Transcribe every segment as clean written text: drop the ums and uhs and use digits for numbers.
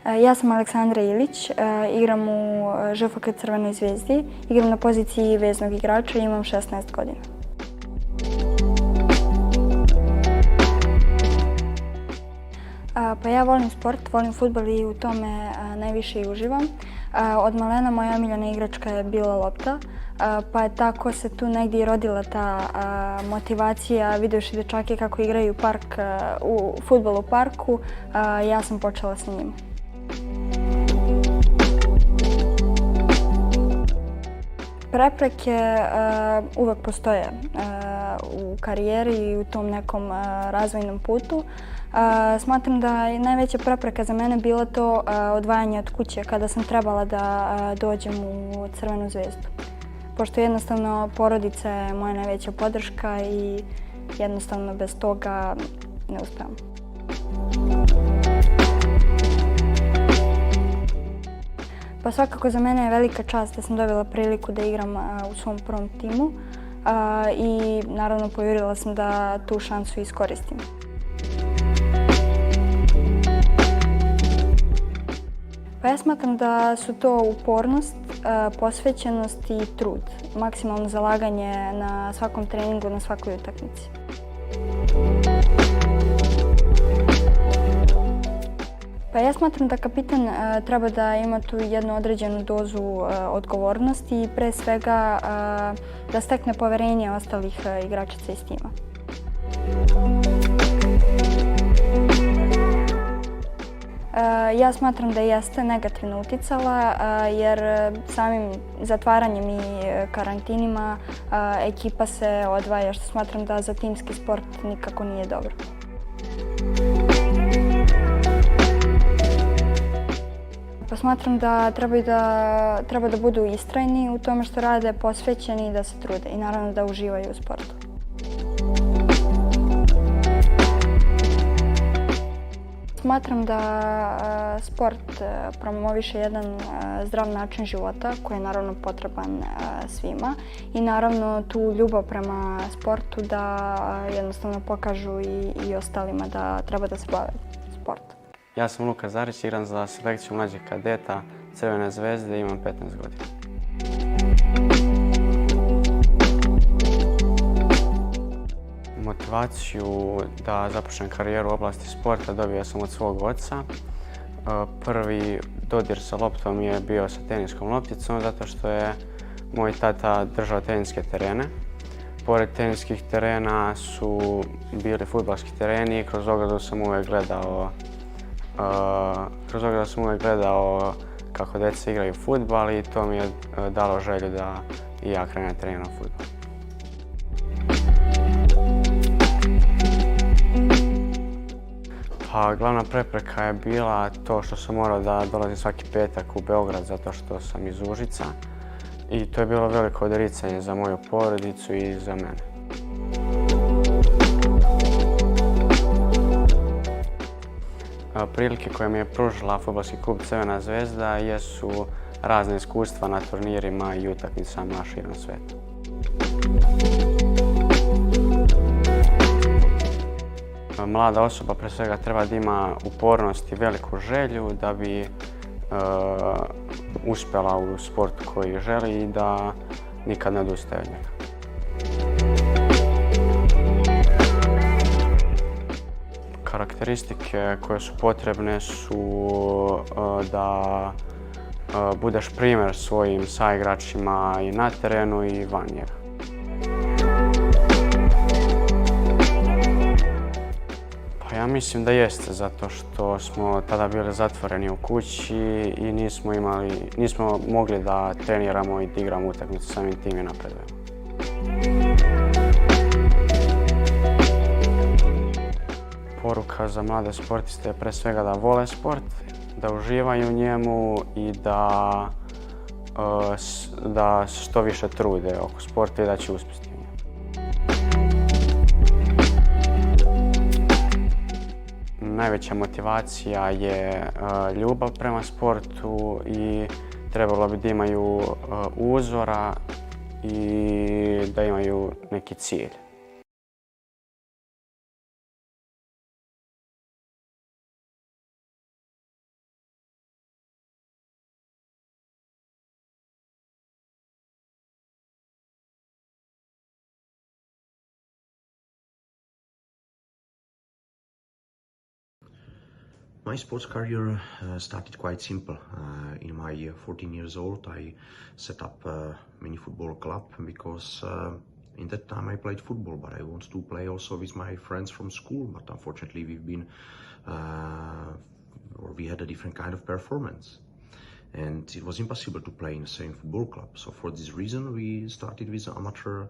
Ja sam Aleksandra Ilić, igram u ŽFK Crvenoj zvijezdi, igram na poziciji veznog igrača i imam 16 godina. Pa ja volim sport, volim fudbal i u tome najviše i uživam. Od malena moja omiljena igračka je bila lopta, pa je tako se tu negdje i rodila ta motivacija, vidjevši dečake kako igraju fudbal u parku, ja sam počela s njima. Prepreke uvek postoje u karijeri i u tom nekom razvojnom putu. Smatram da je najveća prepreka za mene bila to odvajanje od kuće kada sam trebala da dođem u Crvenu zvezdu. Pošto jednostavno porodica je moja najveća podrška i jednostavno bez toga ne uspevam. Pa svakako za mene je velika čast da sam dobila priliku da igram u svom prvom timu i naravno povjerila sam da tu šansu iskoristim. Pa ja smatram da su to upornost, posvećenost i trud, maksimalno zalaganje na svakom treningu, na svakoj utakmici. Pa ja smatram da kapitan treba da ima tu jednu određenu dozu odgovornosti i pre svega da stekne poverenje ostalih igračica iz tima. Ja smatram da jeste negativno uticala jer samim zatvaranjem i karantinima ekipa se odvaja, što smatram da za timski sport nikako nije dobro. Pa smatram da treba da budu istrajni u tome što rade, posvećeni i da se trude i naravno da uživaju u sportu. Smatram da sport promoviše jedan zdrav način života koji je naravno potreban svima i naravno tu ljubav prema sportu da jednostavno pokažu i ostalima da treba da se bave sportom. Ja sam Luka Zarić, igram za selekciju mlađih kadeta Crvene zvezde i imam 15 godina. Motivaciju da započnem karijeru u oblasti sporta dobio sam od svog oca. Prvi dodir sa loptom je bio sa teniskom lopticom zato što je moj tata držao teniske terene. Pored teniskih terena su bili fudbalski tereni i kroz ogradu sam uvijek gledao kako djeca igraju fudbal i to mi je dalo želju da i ja krenem treniram fudbal. Pa glavna prepreka je bila to što sam morao da dolazim svaki petak u Beograd zato što sam iz Užica i to je bilo veliko odricanje za moju porodicu i za mene. Prilike koje mi je pružila fudbalski klub Crvena zvezda jesu razne iskustva na turnirima i utakmicama širom sveta. Mlada osoba pre svega treba da ima upornost i veliku želju da bi uspjela u sportu koji želi i da nikad ne odustaje od njega. Karakteristike koje su potrebne su da budeš primjer svojim saigračima i na terenu i van njega. Pa ja mislim da jeste, zato što smo tada bili zatvoreni u kući i nismo mogli da treniramo i da igramo utakmice, samim tim i napredujemo. Poruka za mlade sportiste je pre svega da vole sport, da uživaju u njemu i da što više trude oko sporta i da će uspjeti u njemu. Najveća motivacija je ljubav prema sportu i trebalo bi da imaju uzora i da imaju neki cilj. My sports career started quite simple. In my 14 years old, I set up a mini football club because in that time I played football, but I wanted to play also with my friends from school. But unfortunately, we had a different kind of performance, and it was impossible to play in the same football club. So for this reason, we started with an amateur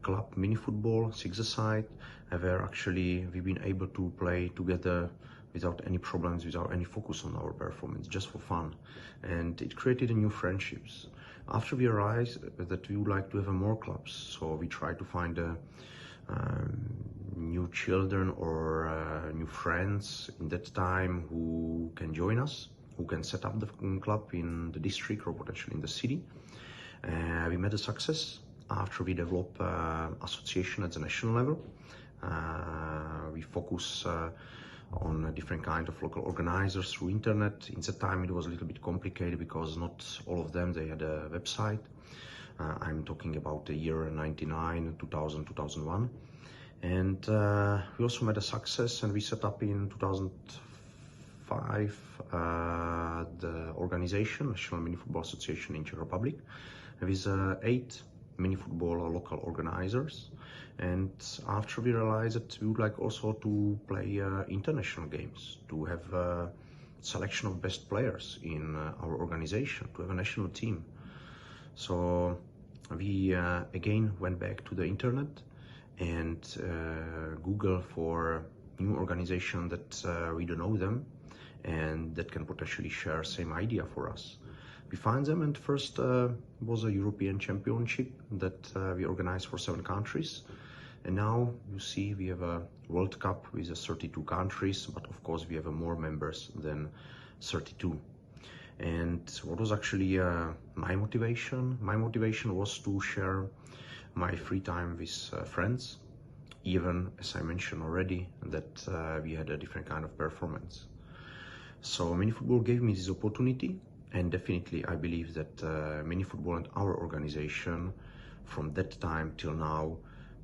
club, mini football, six-a-side, where actually we've been able to play together without any problems, without any focus on our performance, just for fun. And it created new friendships. After we realized that we would like to have more clubs, so we tried to find new children or new friends in that time who can join us, who can set up the club in the district or potentially in the city. We made a success after we developed association at the national level. We focus on different kind of local organizers through internet. In that time it was a little bit complicated because not all of them, they had a website. I'm talking about the year 99, 2000, 2001. And we also made a success, and we set up in 2005 the organization, National Mini Football Association in Czech Republic, with 8 mini football local organizers. And after we realized that we would like also to play international games, to have a selection of best players in our organization, to have a national team. So we again went back to the internet and Google for new organization that we don't know them and that can potentially share same idea for us. We found them, and first was a European Championship that we organized for 7 countries. And now you see we have a World Cup with 32 countries, but of course we have more members than 32. And what was actually my motivation? My motivation was to share my free time with friends, even as I mentioned already that we had a different kind of performance. So mini football gave me this opportunity, and definitely I believe that mini football and our organization from that time till now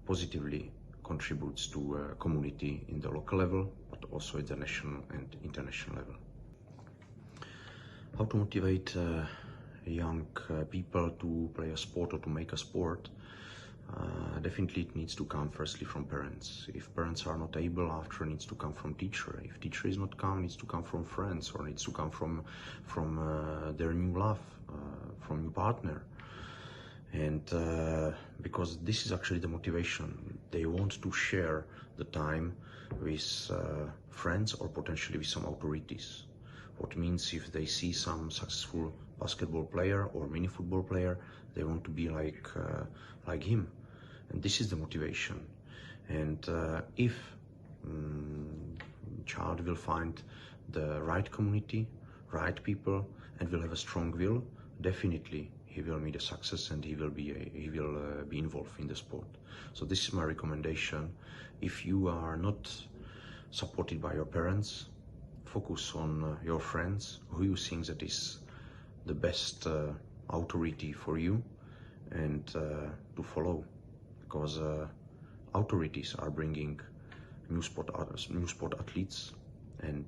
positively contributes to community in the local level, but also at the national and international level. How to motivate young people to play a sport or to make a sport? Definitely it needs to come firstly from parents. If parents are not able, after it needs to come from teacher. If teacher is not come, it needs to come from friends, or needs to come from their new love, from new partner. And because this is actually the motivation, they want to share the time with friends or potentially with some authorities. What means if they see some successful basketball player or mini football player, they want to be like him. And this is the motivation. And if child will find the right community, right people, and will have a strong will, definitely he will meet a success and he will be involved in the sport. So this is my recommendation. If you are not supported by your parents, focus on your friends, who you think that is the best authority for you, and to follow, because authorities are bringing new sport athletes and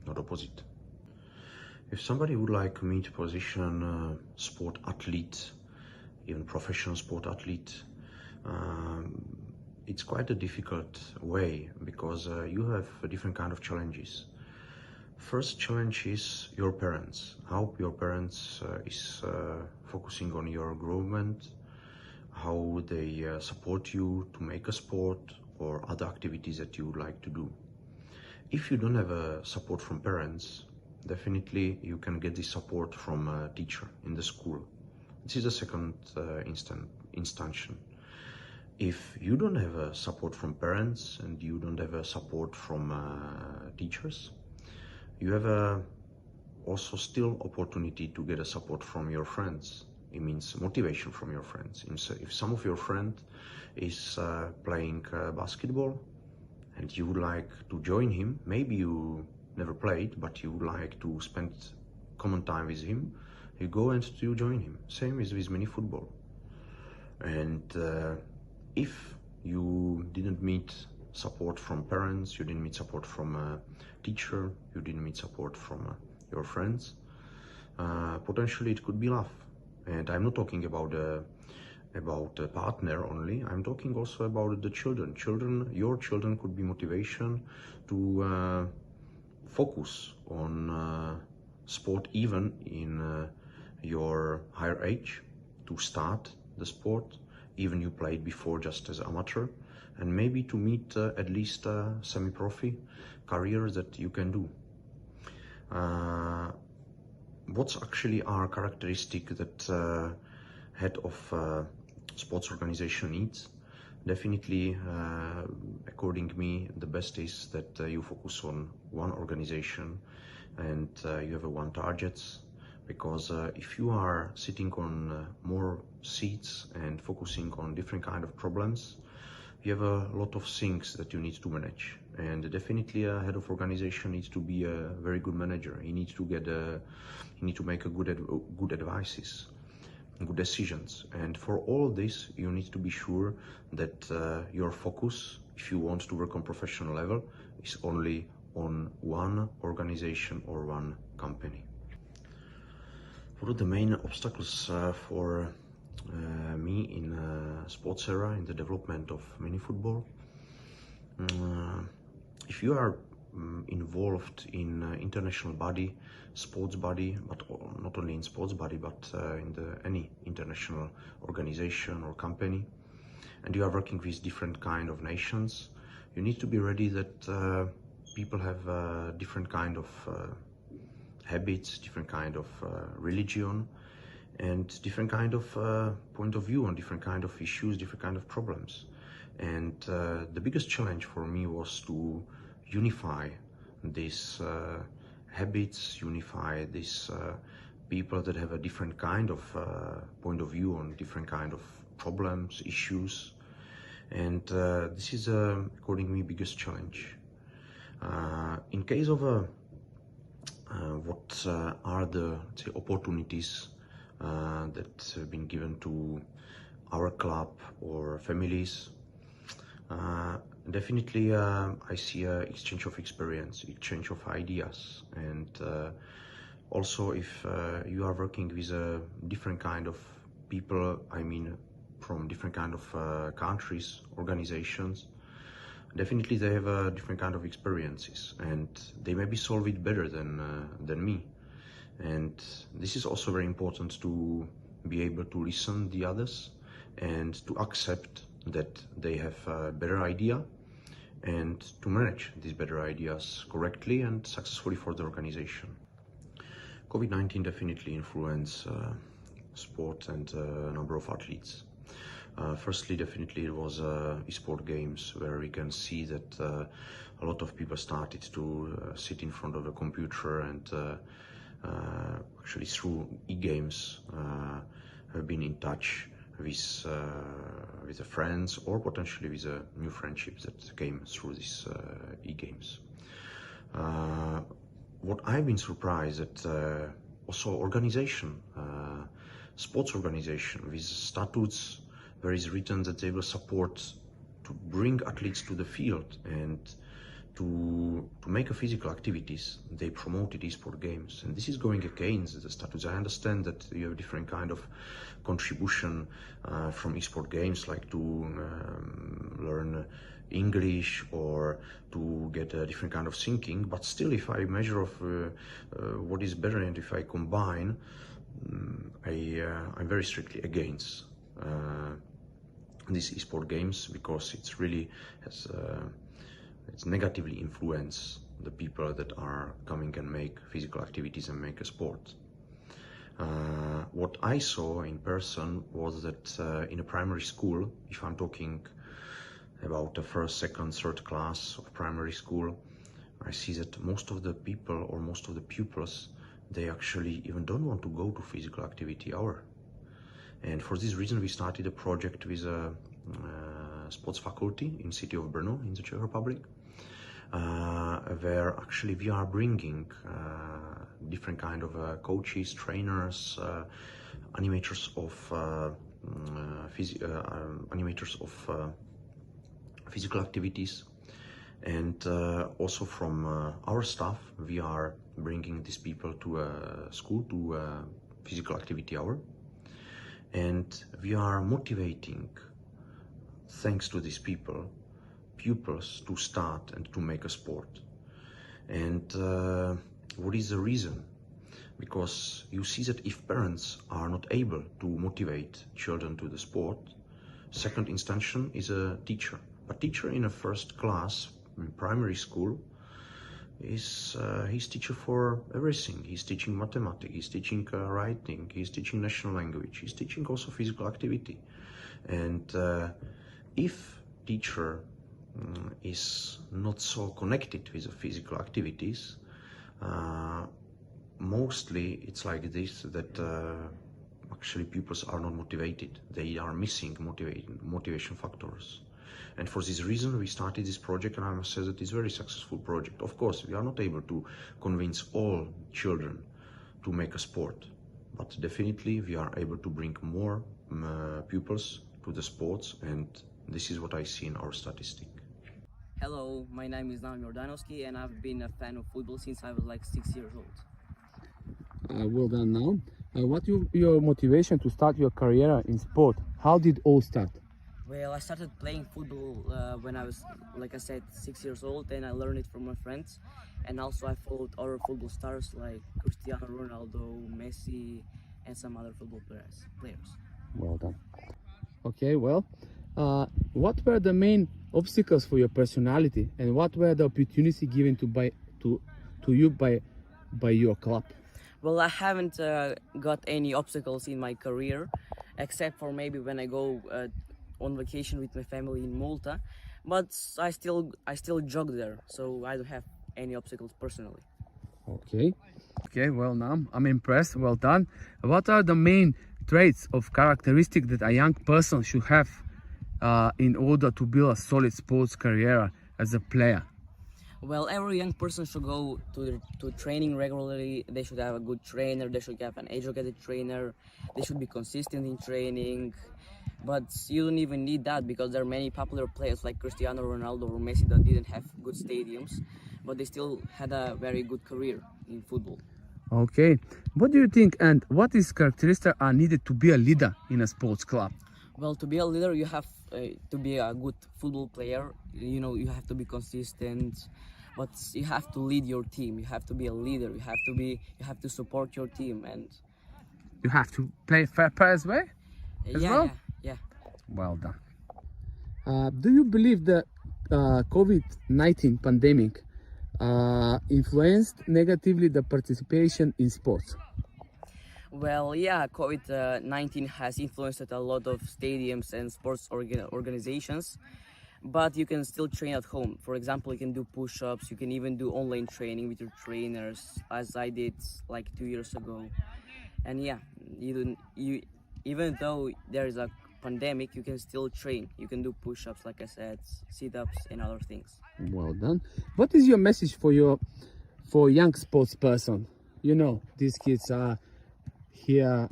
not opposite. If somebody would like me to position sport athlete, even professional sport athlete, it's quite a difficult way, because you have a different kind of challenges. First challenge is your parents. How your parents is focusing on your growth, how they support you to make a sport or other activities that you would like to do. If you don't have a support from parents, definitely you can get this support from a teacher in the school. This is the second instance. If you don't have a support from parents and you don't have a support from teachers, you have also still opportunity to get a support from your friends. It means motivation from your friends. If some of your friend is playing basketball and you would like to join him, maybe you never played, but you would like to spend common time with him, you go and you join him. Same is with mini football. And if you didn't meet support from parents, you didn't meet support from a teacher, you didn't meet support from your friends, potentially it could be love. And I'm not talking about a partner only, I'm talking also about the children. Your children could be motivation to focus on sport even in your higher age, to start the sport, even you played before just as amateur, and maybe to meet at least a semi-profi career that you can do. What's actually our characteristic that head of sports organization needs? Definitely, according to me, the best is that you focus on one organization and you have one target. Because if you are sitting on more seats and focusing on different kind of problems, you have a lot of things that you need to manage. And definitely a head of organization needs to be a very good manager. He needs to make a good advices, good decisions. And for all this, you need to be sure that your focus, if you want to work on professional level, is only on one organization or one company. What are the main obstacles for me in sports era, in the development of mini football? If you are involved in international body, sports body, but not only in sports body, but in any international organization or company, and you are working with different kind of nations, you need to be ready that people have different kind of habits, different kind of religion, and different kind of point of view on different kind of issues, different kind of problems. And the biggest challenge for me was to unify these habits, unify these people that have a different kind of point of view on different kind of problems, issues. And this is, according to me, biggest challenge. In case of what are the opportunities that have been given to our club or families, definitely I see an exchange of experience, exchange of ideas, and also if you are working with a different kind of people, I mean from different kind of countries, organizations, definitely they have different kind of experiences and they maybe solve it better than me. And this is also very important to be able to listen the others and to accept that they have a better idea and to manage these better ideas correctly and successfully for the organization. COVID-19 definitely influenced sport and a number of athletes. Firstly, definitely it was e-sport games where we can see that a lot of people started to sit in front of a computer and actually through e-games have been in touch with the friends or potentially with a new friendships that came through these e-games. What I've been surprised that also organization, sports organization with statutes where it's written that they will support to bring athletes to the field and to make a physical activities. They promoted e-sport games, and this is going against the statutes. I understand that you have different kind of contribution from e-sport games, like to learn English or to get a different kind of thinking, but still if I measure of what is better and if I combine, I'm very strictly against these e-sport games because it's really has it's negatively influence the people that are coming and make physical activities and make a sport. What I saw in person was that in a primary school, if I'm talking about the first, second, third class of primary school, I see that most of the people or most of the pupils, they actually even don't want to go to physical activity hour. And for this reason, we started a project with a sports faculty in city of Brno in the Czech Republic, where actually we are bringing different kind of coaches, trainers, animators of physical activities, And also from our staff, we are bringing these people to a school, to a physical activity hour. And we are motivating, thanks to these people, pupils to start and to make a sport. And what is the reason? Because you see that if parents are not able to motivate children to the sport, second instance is a teacher. A teacher in a first class in primary school is he's teacher for everything. He's teaching mathematics, he's teaching writing, he's teaching national language, he's teaching also physical activity. And if teacher is not so connected with the physical activities, mostly it's like this, that actually pupils are not motivated. They are missing motivation factors. And for this reason we started this project, and I must say that it's a very successful project. Of course, we are not able to convince all children to make a sport, but definitely we are able to bring more pupils to the sports, and this is what I see in our statistic. Hello, my name is Naum Jordanovski, and I've been a fan of football since I was like 6 years old. Well done, Naum. What your motivation to start your career in sport? How did all start? Well, I started playing football when I was, like I said, 6 years old, and I learned it from my friends. And also I followed other football stars like Cristiano Ronaldo, Messi, and some other football players. Well done. Okay, well, what were the main obstacles for your personality, and what were the opportunities given to you by your club? Well, I haven't got any obstacles in my career, except for maybe when I go on vacation with my family in Malta, but I still jog there, so I don't have any obstacles personally. Okay, well, Naum, I'm impressed. Well done. What are the main traits of characteristic that a young person should have in order to build a solid sports career as a player? Well, every young person should go to training regularly. They should have a good trainer, they should have an educated trainer, they should be consistent in training. But you don't even need that, because there are many popular players like Cristiano Ronaldo or Messi that didn't have good stadiums, but they still had a very good career in football. Okay, what do you think, and what is characteristics are needed to be a leader in a sports club? Well, to be a leader, you have to be a good football player. You know, you have to be consistent, but you have to lead your team. You have to be a leader. You have to support your team, and You have to play fair play as well? Yeah. Well done. Do you believe the COVID-19 pandemic influenced negatively the participation in sports? Well, yeah, COVID-19 has influenced a lot of stadiums and sports organizations, but you can still train at home. For example, you can do push-ups, you can even do online training with your trainers, as I did like 2 years ago. And yeah, even though there is a pandemic, you can still train. You can do push-ups, like I said, sit-ups and other things. Well done. What is your message for young sports person? You know, these kids are here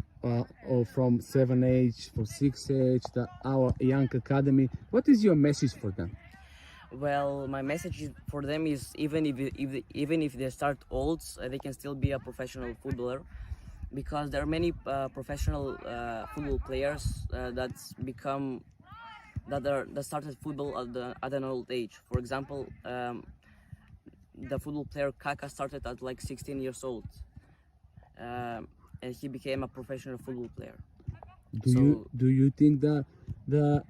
or from 7 age, from 6 age, our young academy. What is your message for them? Well, my message for them is even if they start old, they can still be a professional footballer, because there are many professional football players that started football at an old age. For example, the football player Kaka started at like 16 years old, and he became a professional football player. Do you think that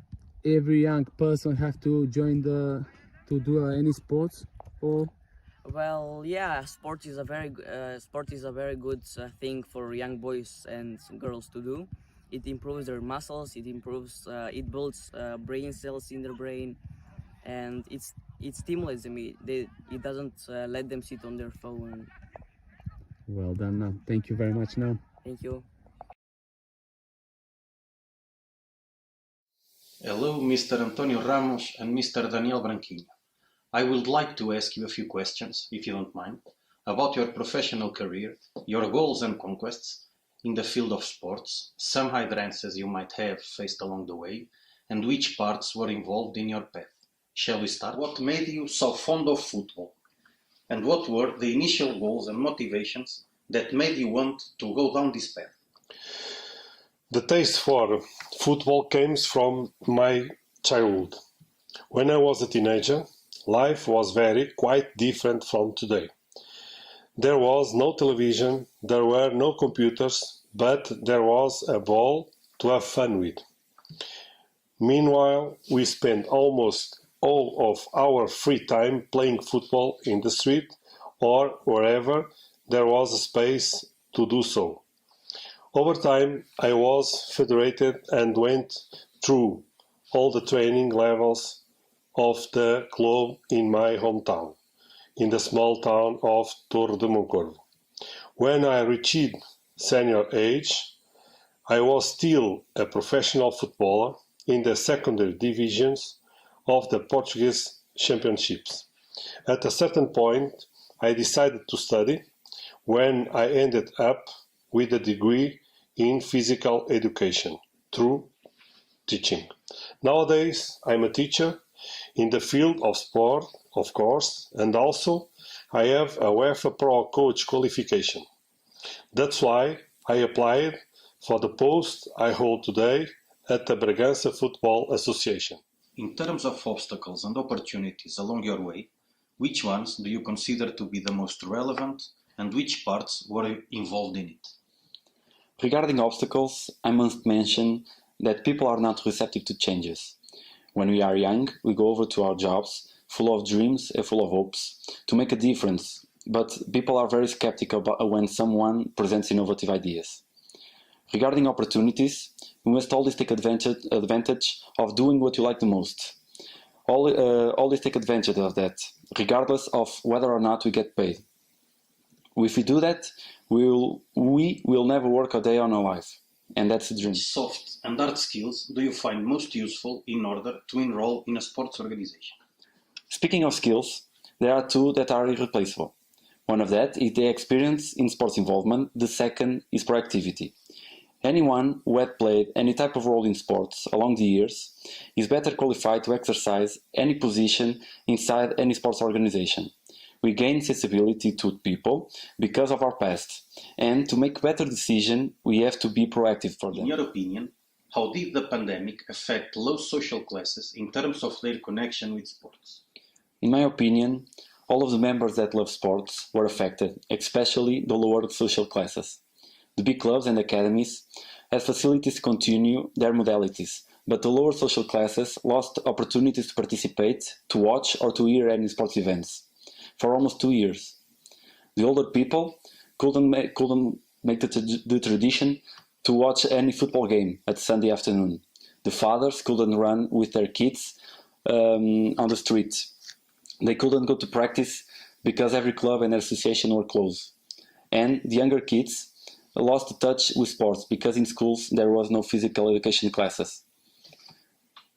every young person have to join to do any sports, or? Well, yeah, sport is a very good thing for young boys and girls to do. It improves their muscles. It builds brain cells in their brain, and it stimulates them. It doesn't let them sit on their phone. Well done, now. Thank you very much, now. Thank you. Hello, Mr. Antonio Ramos and Mr. Daniel Branquinho. I would like to ask you a few questions, if you don't mind, about your professional career, your goals and conquests in the field of sports, some hindrances you might have faced along the way, and which parts were involved in your path. Shall we start? What made you so fond of football? And what were the initial goals and motivations that made you want to go down this path? The taste for football came from my childhood. When I was a teenager, life was quite different from today. There was no television, there were no computers, but there was a ball to have fun with. Meanwhile, we spent almost all of our free time playing football in the street or wherever there was a space to do so. Over time, I was federated and went through all the training levels of the club in my hometown, in the small town of Torre de Moncorvo. When I reached senior age, I was still a professional footballer in the secondary divisions of the Portuguese championships. At a certain point, I decided to study, when I ended up with a degree in physical education through teaching. Nowadays, I'm a teacher in the field of sport, of course, and also I have a UEFA Pro Coach qualification. That's why I applied for the post I hold today at the Braganca Football Association. In terms of obstacles and opportunities along your way, which ones do you consider to be the most relevant and which parts were involved in it? Regarding obstacles, I must mention that people are not receptive to changes. When we are young, we go over to our jobs, full of dreams and full of hopes, to make a difference, but people are very skeptical when someone presents innovative ideas. Regarding opportunities, we must always take advantage of doing what you like the most. Always take advantage of that, regardless of whether or not we get paid. If we do that, we will never work a day on our life, and that's the dream. Which soft and hard skills do you find most useful in order to enroll in a sports organization? Speaking of skills, there are two that are irreplaceable. One of that is the experience in sports involvement, the second is proactivity. Anyone who had played any type of role in sports along the years is better qualified to exercise any position inside any sports organization. We gain sensibility to people because of our past, and to make better decisions, we have to be proactive for them. In your opinion, how did the pandemic affect low social classes in terms of their connection with sports? In my opinion, all of the members that love sports were affected, especially the lower social classes. The big clubs and academies had facilities to continue their modalities, but the lower social classes lost opportunities to participate, to watch or to hear any sports events for almost 2 years. The older people couldn't make the tradition to watch any football game at Sunday afternoon. The fathers couldn't run with their kids on the street. They couldn't go to practice because every club and association were closed. And the younger kids lost the touch with sports because in schools there was no physical education classes.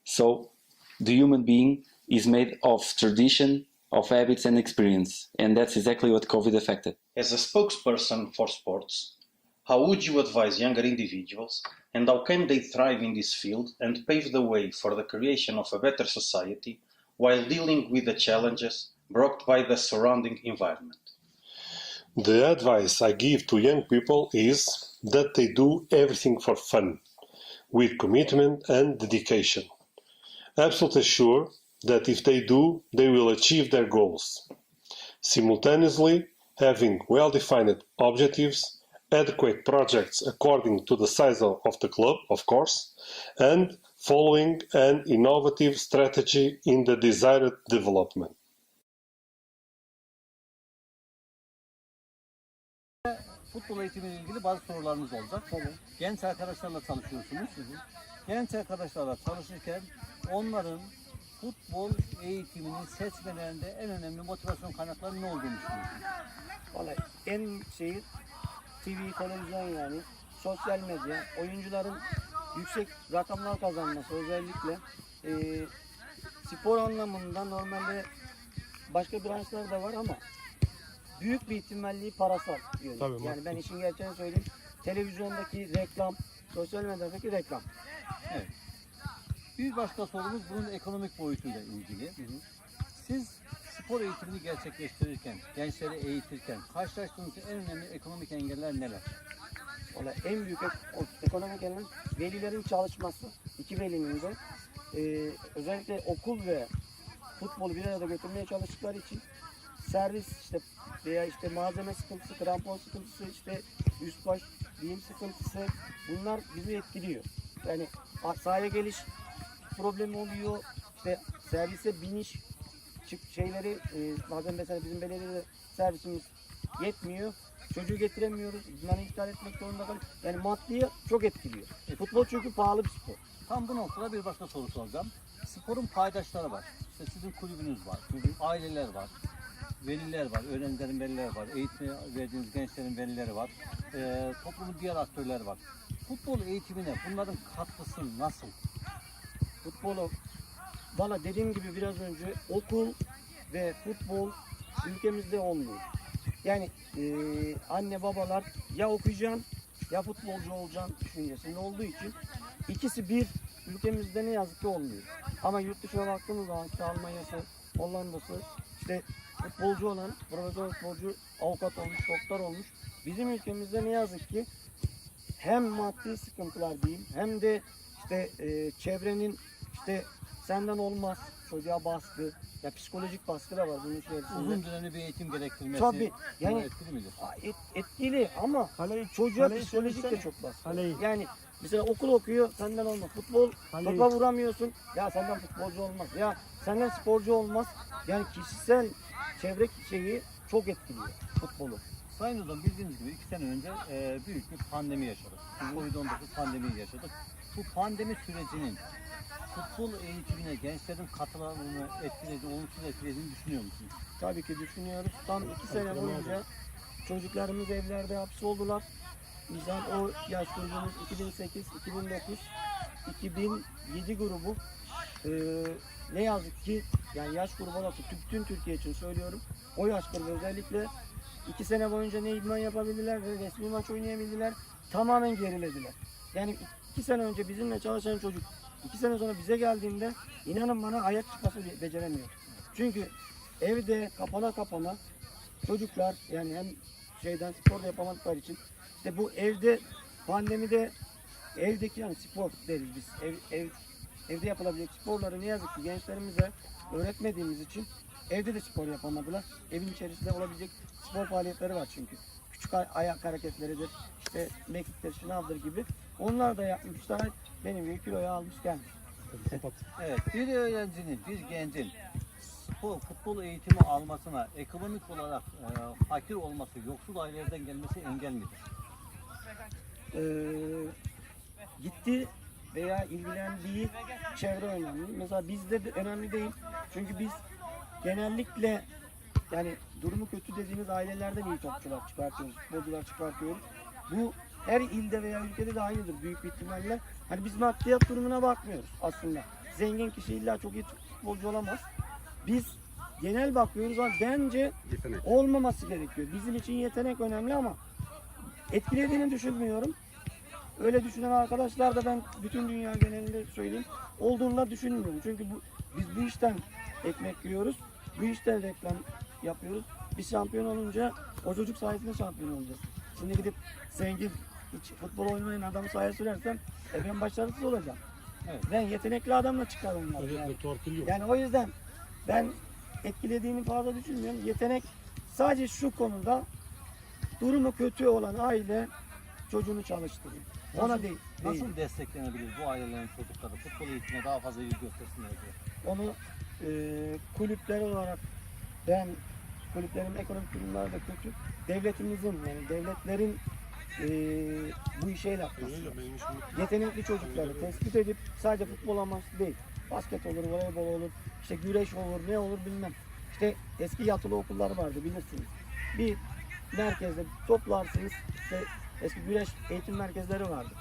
So the human being is made of tradition, of habits and experience, and that's exactly what COVID affected. As a spokesperson for sports, how would you advise younger individuals and how can they thrive in this field and pave the way for the creation of a better society while dealing with the challenges brought by the surrounding environment? The advice I give to young people is that they do everything for fun, with commitment and dedication. Absolutely sure that if they do, they will achieve their goals. Simultaneously, having well-defined objectives, adequate projects according to the size of the club, of course, and following an innovative strategy in the desired development. Futbol eğitimiyle ilgili bazı sorularımız olacak. Genç arkadaşlarla çalışıyorsunuz. Genç arkadaşlarla çalışırken onların futbol eğitimini seçmelerinde en önemli motivasyon kaynakları ne olduğunu düşünüyorsunuz? Vallahi en TV, televizyon yani sosyal medya, oyuncuların yüksek rakamlar kazanması özellikle spor anlamında normalde başka branşlar da var ama büyük bir ihtimalliği parasal yönü. Yani ben işin gerçeğini söyleyeyim. Televizyondaki reklam, sosyal medyadaki reklam. Evet. Bir başka sorumuz bunun ekonomik boyutuyla ilgili. Siz spor eğitimini gerçekleştirirken, gençleri eğitirken karşılaştığınız en önemli ekonomik engeller neler? Valla en büyük ekonomik engel velilerin çalışması. İki velinin de özellikle okul ve futbolu bir arada götürmeye çalıştıkları için servis işte veya işte malzeme sıkıntısı, krampon sıkıntısı, işte üst baş giyim sıkıntısı, bunlar bizi etkiliyor. Yani sahaya geliş problemi oluyor. İşte servise biniş şeyleri bazen mesela bizim belediyede servisimiz yetmiyor. Çocuğu getiremiyoruz. İdmanı iptal etmek zorunda kalıyoruz. Yani maddiye çok etkiliyor. Futbol çünkü pahalı bir spor. Tam bu noktada bir başka soru soracağım. Sporun paydaşları var. İşte sizin kulübünüz var, aileler var, veliler var, öğrencilerin velileri var, eğitime verdiğiniz gençlerin velileri var, toplumun diğer aktörleri var. Futbol eğitimine bunların katkısı nasıl? Futbolu, valla dediğim gibi biraz önce okul ve futbol ülkemizde olmuyor. Yani anne babalar ya okuyacaksın ya futbolcu olacaksın düşüncesinde olduğu için ikisi bir ülkemizde ne yazık ki olmuyor. Ama yurt dışına baktığımız zaman işte Almanya'sı, Hollanda'sı işte futbolcu olan, profesyonel futbolcu avukat olmuş, doktor olmuş. Bizim ülkemizde ne yazık ki hem maddi sıkıntılar diyeyim hem de işte çevrenin işte senden olmaz çocuğa baskı, ya psikolojik baskı da var bunun içerisinde. Uzun dönemli bir eğitim gerektirmesi Tabii yani etkili midir? Etkili ama çocuğa psikolojik de çok baskı. Yani mesela okul okuyor senden olmaz. Futbol topa vuramıyorsun. Ya senden futbolcu olmaz. Ya senden sporcu olmaz. Yani kişisel çevre şeyi çok etkiliyor futbolu. Sayın Hocam bildiğiniz gibi 2 sene önce büyük bir pandemi yaşadık. Covid-19 pandemiyi yaşadık. Bu pandemi sürecinin futbol eğitimine gençlerin katılımını etkiledi, olumsuz etkilediğini düşünüyor musunuz? Tabii ki düşünüyoruz. Tam 2 sene boyunca çocuklarımız evlerde hapsoldular. Bizim o yaş grubumuz 2008, 2009, 2007 grubu ne yazık ki yani yaş grubu olarak bütün Türkiye için söylüyorum. O yaş grubu özellikle 2 sene boyunca ne idman yapabildiler ve resmi maç oynayabildiler. Tamamen gerilediler. Yani 2 sene önce bizimle çalışan çocuk 2 sene sonra bize geldiğinde inanın bana ayak çıkması beceremiyor. Çünkü evde kapana çocuklar yani hem spor da yapamadıkları için işte bu evde pandemide evdeki yani spor deriz biz. Evde yapılabilecek sporları ne yazık ki gençlerimize öğretmediğimiz için evde de spor yapamadılar. Evin içerisinde olabilecek spor faaliyetleri var çünkü. Küçük ayak hareketleridir, işte mekiktir, şınavdır gibi. Onlar da yapmışlar. Benim gibi kiloyu almış gelmiş. Evet, bir öğrencinin, bir gencin futbol eğitimi almasına ekonomik olarak fakir olması, yoksul ailelerden gelmesi engel midir? Gitti veya ilgilendiği çevre önemli. Mesela bizde de önemli değil. Çünkü biz genellikle yani durumu kötü dediğimiz ailelerden iyi topçular çıkartıyoruz, futbolcular çıkartıyoruz. Bu her ilde veya ülkede de aynıdır büyük bir ihtimalle. Hani biz maddiyat durumuna bakmıyoruz aslında. Zengin kişi illa çok iyi futbolcu olamaz. Biz genel bakıyoruz ama bence olmaması gerekiyor. Bizim için yetenek önemli ama etkilediğini düşünmüyorum. Öyle düşünen arkadaşlar da ben bütün dünya genelinde söyleyeyim olduğunu da düşünmüyorum. Çünkü biz bu işten ekmek yiyoruz. Bu işten reklam yapıyoruz. Biz şampiyon olunca o çocuk sayesinde şampiyon olacağız. Şimdi gidip zengin hiç futbol oynayan adamı sahaya sürersem ben başarısız olacağım. Evet. Ben yetenekli adamla çıkarım. Yani o yüzden ben etkilediğini fazla düşünmüyorum. Yetenek sadece şu konuda durumu kötü olan aile çocuğunu çalıştırıyor. Ona değil. Nasıl desteklenebilir bu ailelerin çocukları futbol eğitimine daha fazla ilgi göstersinler diye? Onu kulüpler olarak ben kulüplerin ekonomik durumları da kötü. Devletimizin yani devletlerin bu işe el atması. Yetenekli çocukları tespit edip sadece futbol amaçlı değil. Basket olur, voleybol olur, işte güreş olur, ne olur bilmem. İşte eski yatılı okullar vardı bilirsiniz. Bir merkezde toplarsınız, işte eski güreş eğitim merkezleri vardı.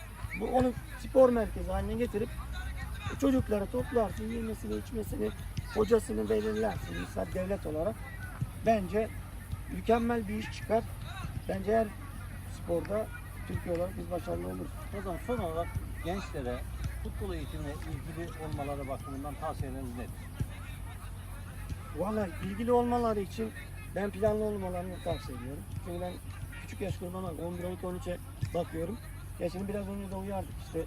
Onu spor merkezi haline getirip çocukları toplarsın, yemesini, içmesini, hocasını belirlersin. Mesela devlet olarak bence mükemmel bir iş çıkar. Bence her sporda Türkiye olarak biz başarılı oluruz. O zaman son olarak gençlere futbol eğitimine ilgili olmaları bakımından tavsiyeleriniz nedir? Vallahi ilgili olmaları için ben planlı olmalarını tavsiye ediyorum. Çünkü ben küçük yaş grubuna 11-12-13'e bakıyorum. Ya şimdi biraz önce de uyardık işte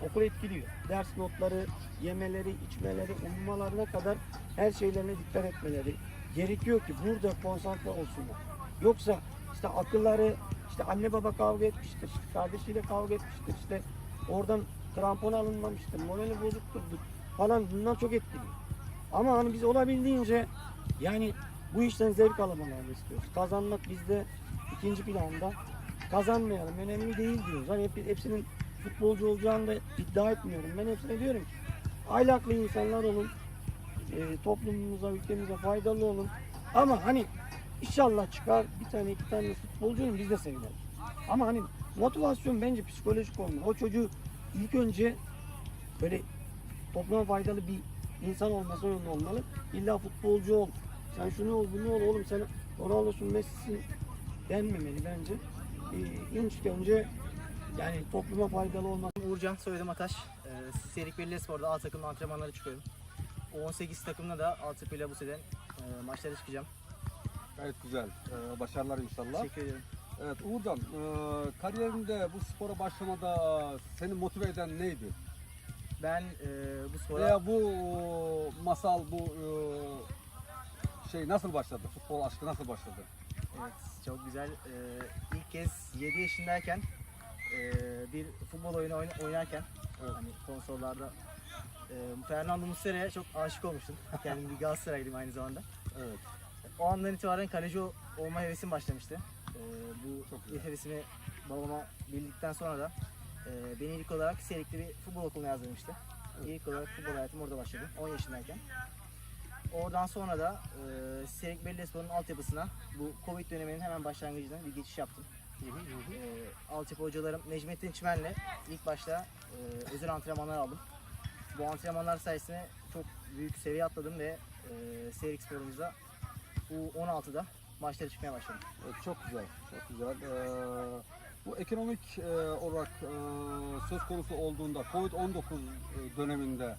okul etkiliyor. Ders notları, yemeleri, içmeleri, uyumalarına kadar her şeylerine dikkat etmeleri gerekiyor ki burada konsantre olsunlar. Yoksa işte akılları, işte anne baba kavga etmiştir, işte kardeşiyle kavga etmiştir, işte oradan krampon alınmamıştır, morali bozuktur falan, bunlar çok etkiliyor. Ama hani biz olabildiğince yani bu işten zevk alamalarını istiyoruz. Kazanmak bizde ikinci planda. Kazanmayalım, önemli değil diyoruz. Hani hepsinin futbolcu olacağını da iddia etmiyorum. Ben hepsine diyorum ki ahlaklı insanlar olun, toplumumuza, ülkemize faydalı olun. Ama hani inşallah çıkar bir tane iki tane futbolcu olun, biz de seviniriz. Ama hani motivasyon bence psikolojik olmalı. O çocuğu ilk önce böyle topluma faydalı bir insan olması yönünde olmalı. İlla futbolcu ol, sen şunu ol, bunu ol, oğlum sen Ronaldo'sun, Messi'sin denmemeli bence. İlk önce yani topluma faydalı olması. Uğurcan, soyadım Ataş. Serik Belediyespor'da A takımda antrenmanlara çıkıyorum. U18 takımına da A takımıyla bu sene maçlara çıkacağım. Gayet güzel. Başarılar inşallah. Teşekkür ederim. Evet Uğurcan, kariyerinde bu spora başlamada seni motive eden neydi? Ben bu spora... Veya bu masal, bu şey nasıl başladı? Futbol aşkı nasıl başladı? Evet, çok güzel. İlk kez 7 yaşındayken bir futbol oyunu oynarken Evet. hani konsollarda Fernando Muslera'ya çok aşık olmuştum. Kendim bir Galatasaraylıyım aynı zamanda. Evet. O andan itibaren kaleci olma hevesim başlamıştı. Bu Çok güzel. hevesimi babama bildikten sonra da beni ilk olarak Serikli bir futbol okuluna yazdırmıştı. İlk olarak futbol hayatım orada başladı, 10 yaşındayken. Oradan sonra da Serik Belediyespor'un altyapısına bu Covid döneminin hemen başlangıcında bir geçiş yaptım. Altyapı hocalarım Necmettin Çimen'le ilk başta özel antrenmanlar aldım. Bu antrenmanlar sayesinde çok büyük seviye atladım ve Serik Spor'umuzda U16'da maçlara çıkmaya başladım. Evet, çok güzel, çok güzel. Bu ekonomik olarak söz konusu olduğunda Covid-19 döneminde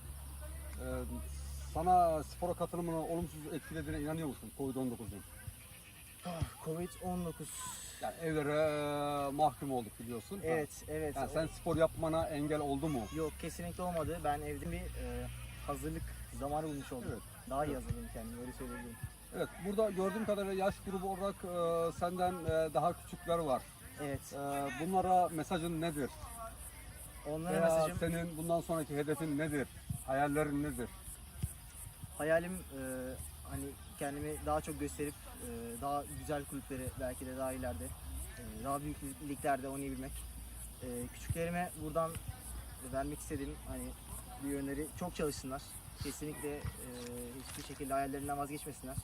sana spora katılımını olumsuz etkilediğine inanıyor musun Covid-19'un? Covid-19. Yani evlere mahkum olduk biliyorsun. Evet, evet. Yani sen spor yapmana engel oldu mu? Yok, kesinlikle olmadı. Ben evde bir hazırlık zamanı bulmuş oldum. Evet. Daha iyi hazırladım kendimi, öyle söyleyebilirim. Evet, burada gördüğüm kadarıyla yaş grubu olarak senden daha küçükler var. Evet. Bunlara mesajın nedir? Onlara Veya mesajım, senin bundan sonraki hedefin nedir? Hayallerin nedir? hayalim hani kendimi daha çok gösterip daha güzel kulüplere, belki de daha ileride, daha büyük liglerde oynayabilmek. Küçüklerime buradan vermek istediğim hani bir öneri, çok çalışsınlar. Kesinlikle hiçbir şekilde hayallerinden vazgeçmesinler.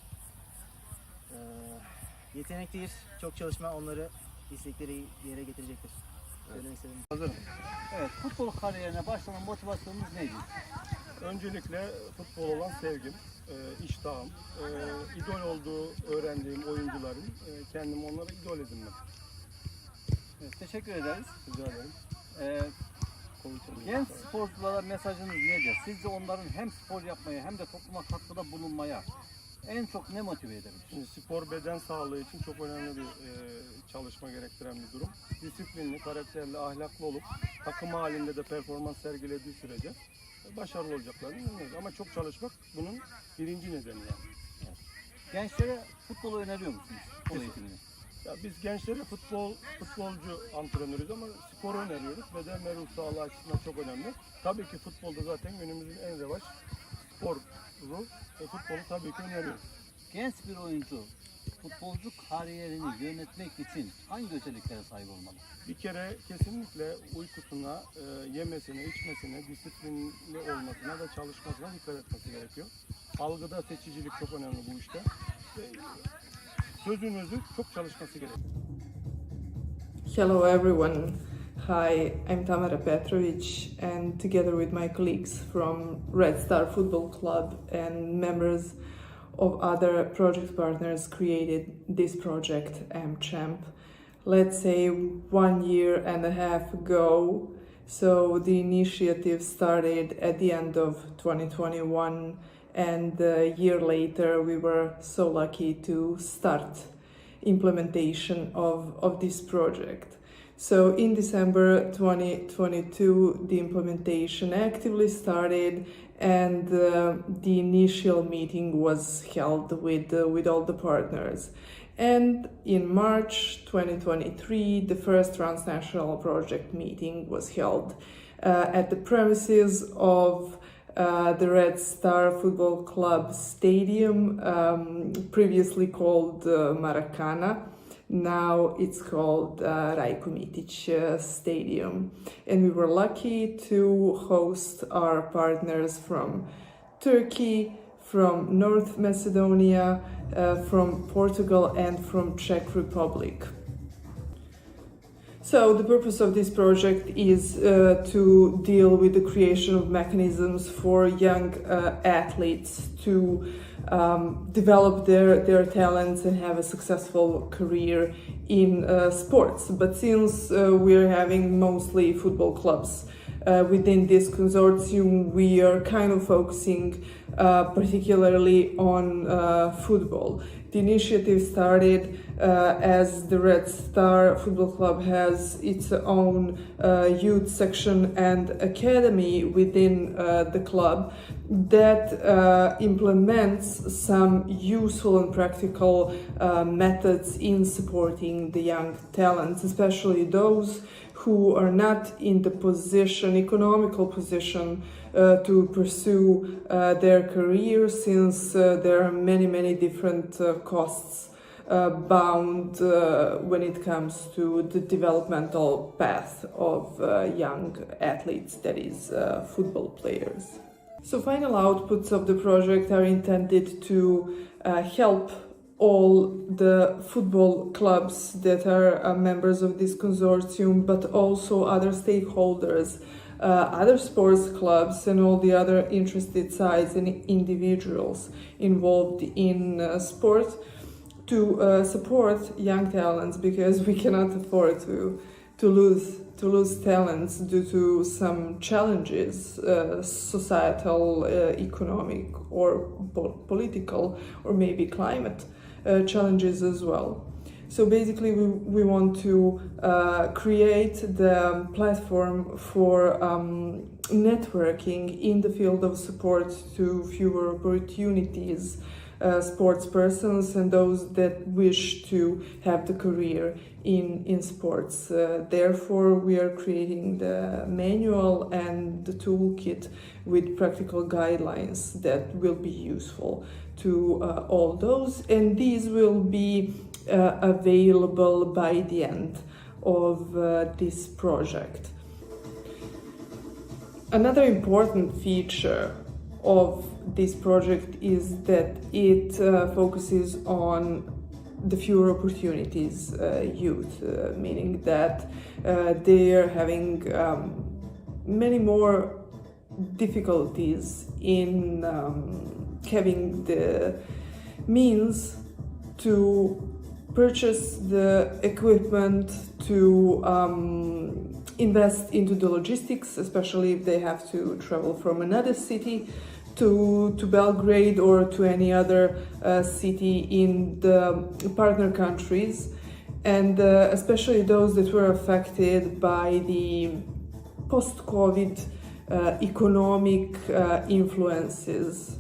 Yeteneklidir, çok çalışma onları istedikleri yere getirecektir. Söylemek istediğim. Hazırım. Evet, futbol kariyerine başlaman motivasyonunuz neydi? Öncelikle futbol olan sevgim, iştahım, idol olduğu öğrendiğim oyuncuların kendim onlara idol edindim. Evet, teşekkür ederiz. Rica ederim. Genç sporculara mesajınız nedir? Sizce onların hem spor yapmaya hem de topluma katkıda bulunmaya en çok ne motive eder? Şimdi spor beden sağlığı için çok önemli bir çalışma gerektiren bir durum. Disiplinli, karakterli, ahlaklı olup takım halinde de performans sergilediği sürece başarılı olacaklarını inanıyoruz. Ama çok çalışmak bunun birinci nedeni yani. Gençlere futbolu öneriyor musunuz? Futbol eğitimini. Ya biz gençlere futbolcu antrenörüz ama sporu öneriyoruz. Beden ve ruh sağlığı açısından çok önemli. Tabii ki futbolda zaten günümüzün en revaç sporu ve futbolu tabii ki öneriyoruz. Genç bir oyuncu futbolcu kariyerini yönetmek için hangi özelliklere sahip olmalı? Bir kere kesinlikle uykusuna, yemesine, içmesine, disiplinli olmasına ve çalışmasına dikkat etmesi gerekiyor. Algıda seçicilik çok önemli bu işte. Sözünüzü çok çalışması gerekiyor. Hello everyone. Hi, I'm Tamara Petrovic and together with my colleagues from Red Star Football Club and members of other project partners created this project, EMCHAMP. Let's say 1.5 years ago, So the initiative started at the end of 2021, and a year later we were so lucky to start implementation of this project. So in December 2022, the implementation actively started, and the initial meeting was held with all the partners. And in March 2023, the first transnational project meeting was held at the premises of the Red Star Football Club Stadium, previously called Maracana. Now it's called Rajko Mitić Stadium. And we were lucky to host our partners from Turkey, from North Macedonia, from Portugal, and from Czech Republic. So the purpose of this project is to deal with the creation of mechanisms for young athletes to develop their talents and have a successful career in sports. But since we're having mostly football clubs within this consortium, we are kind of focusing particularly on football. The initiative started as the Red Star Football Club has its own youth section and academy within the club that implements some useful and practical methods in supporting the young talents, especially those who are not in the economical position to pursue their career, since there are many different costs bound when it comes to the developmental path of young athletes, that is football players. So final outputs of the project are intended to help all the football clubs that are members of this consortium, but also other stakeholders, other sports clubs, and all the other interested sides and individuals involved in sport to support young talents, because we cannot afford to lose talents due to some challenges, societal, economic, or political, or maybe climate challenges as well. So basically we want to create the platform for networking in the field of support to fewer opportunities sports persons and those that wish to have the career in sports. Therefore, we are creating the manual and the toolkit with practical guidelines that will be useful to all those, and these will be available by the end of this project. Another important feature of this project is that it focuses on the fewer opportunities youth, meaning that they are having many more difficulties in having the means to purchase the equipment, to invest into the logistics, especially if they have to travel from another city to Belgrade or to any other city in the partner countries, and especially those that were affected by the post-COVID economic influences